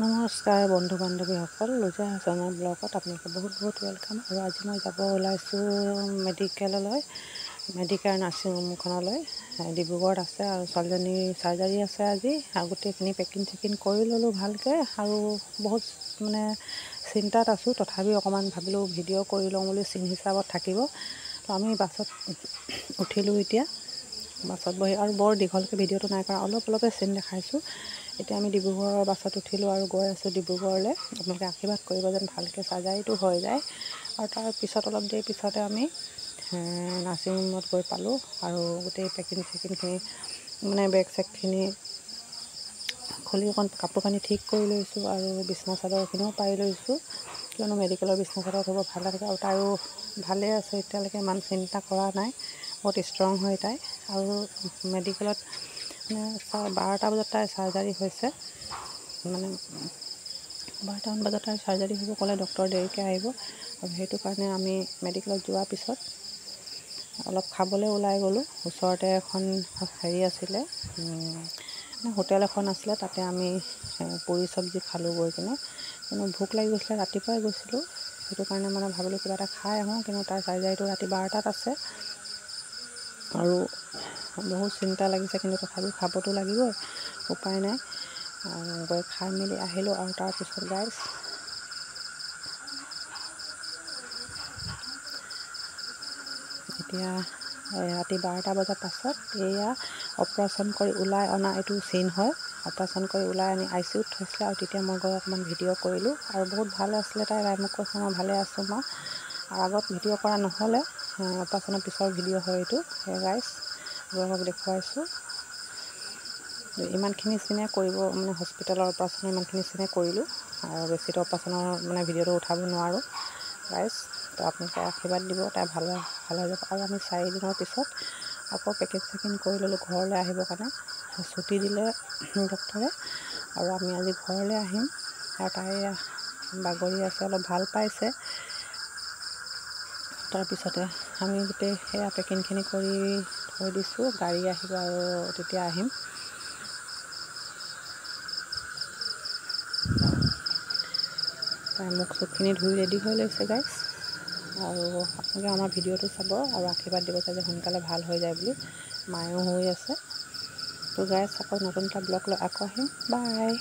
নমস্কাৰ বন্ধু বান্ধৱীসকল, লোজা হাছানৰ ব্লগত আপোনালোকে বহুত ৱেলকাম। আৰু আজি মই যাব ওলাইছোঁ মেডিকেললৈ, মেডিকেল নাৰ্ছিং ৰুমখনলৈ। ডিব্ৰুগড়ত আছে আৰু ছোৱালীজনীৰ চাৰ্জাৰী আছে আজি। আৰু গোটেইখিনি পেকিং কৰি ল'লোঁ ভালকৈ। আৰু বহুত চিন্তাত আছোঁ, তথাপি অকণমান ভাবিলোঁ ভিডিঅ' কৰি লওঁ বুলি চিন হিচাপত থাকিব। তো আমি বাছত উঠিলোঁ এতিয়া, বাছত বহি। আৰু বৰ দীঘলকৈ ভিডিঅ'টো নাই কৰা, অলপে চিন দেখাইছোঁ। এতিয়া আমি ডিব্ৰুগড়ৰ বাছত উঠিলোঁ আৰু গৈ আছোঁ ডিব্ৰুগড়লৈ। আপোনালোকে আশীৰ্বাদ কৰিব যেন ভালকৈ চাৰ্জাৰীটো হৈ যায়। আৰু তাৰ পিছত অলপ দেৰি পিছতে আমি নাৰ্ছিং ৰুমত গৈ পালোঁ। আৰু গোটেই পেকিংখিনি বেগ চেগখিনি খুলি অকণ কাপোৰ কানি ঠিক কৰি লৈছোঁ। আৰু বিছনা চাদৰখিনিও পাৰি লৈছোঁ, কিয়নো মেডিকেলৰ বিছনা চাদৰ থ'ব ভাল লাগে। আৰু তাইও ভালেই আছে এতিয়ালৈকে, ইমান চিন্তা কৰা নাই, বহুত ষ্ট্ৰং হয় তাই। আৰু মেডিকেলত 12টা বজাত তাইৰ চাৰ্জাৰী হৈছে, 12টামান বজাত তাইৰ চাৰ্জাৰী হ'ব ক'লে, ডক্টৰ দেৰিকৈ আহিব। আৰু সেইটো কাৰণে আমি মেডিকেলত যোৱাৰ পিছত অলপ খাবলৈ ওলাই গ'লোঁ। ওচৰতে এখন আছিলে, হোটেল এখন আছিলে, তাতে আমি পুৰি চব্জি খালোঁ গৈ কিনে। কিন্তু ভোক লাগি গৈছিলে, ৰাতিপুৱাই গৈছিলোঁ, সেইটো কাৰণে ভাবিলোঁ কিবা এটা খাই আহোঁ। কিন্তু তাৰ চাৰ্জাৰীটো ৰাতি 12টাত আছে আৰু বহুত চিন্তা লাগিছে, কিন্তু তথাপিও খাবতো লাগিবই, উপায় নাই। গৈ খাই মেলি আহিলোঁ। আৰু তাৰপিছত গাইজ এতিয়া ৰাতি 12টা বজাৰ পাছত এয়া অপাৰেশ্যন কৰি ওলাই অনা এইটো চিন হয়। অপাৰেশ্যন কৰি ওলাই আনি ICUত থৈছিলে। আৰু তেতিয়া মই গৈ অকণমান ভিডিঅ' কৰিলোঁ। আৰু বহুত ভাল আছিলে তাই মোক কৈছে, মই ভালে আছোঁ মা। আৰু আগত ভিডিঅ' কৰা নহ'লে, অপাৰেশ্যনৰ পিছৰ ভিডিঅ' হয় এইটো। গাইজ আপোনালোকক দেখুৱাইছোঁ। ইমানখিনি চিনে কৰিব, হস্পিটেলৰ অপাৰেশ্যনৰ ইমানখিনি চিনে কৰিলোঁ। আৰু বেছিটো অপাৰেশ্যনৰ ভিডিঅ'টো উঠাব নোৱাৰোঁ গাইজ। তো আপোনালোকে আশীৰ্বাদ দিব, তাই ভাল হৈ যাব। আৰু আমি 4 দিনৰ পিছত আকৌ পেকিং কৰি ল'লোঁ ঘৰলৈ আহিবৰ কাৰণে। ছুটি দিলে ডক্টৰে, আৰু আমি আজি ঘৰলৈ আহিম। আৰু তাই বাগৰি আছে, অলপ ভাল পাইছে। তাৰপিছতে আমি গোটেই সেয়া পেকিংখিনি কৰি থৈ দিছোঁ, গাড়ী আহিব আৰু তেতিয়া আহিম। তাই মুখ চুখখিনি ধুই ৰেডি হৈ লৈছে গাইজ। আৰু আপোনালোকে আমাৰ ভিডিঅ'টো চাব আৰু আশীৰ্বাদ দিব যে সোনকালে ভাল হৈ যায় বুলি। মায়েও হৈ আছে। তো গাইজ আকৌ নতুন এটা ব্লগ লৈ আকৌ আহিম। বাই।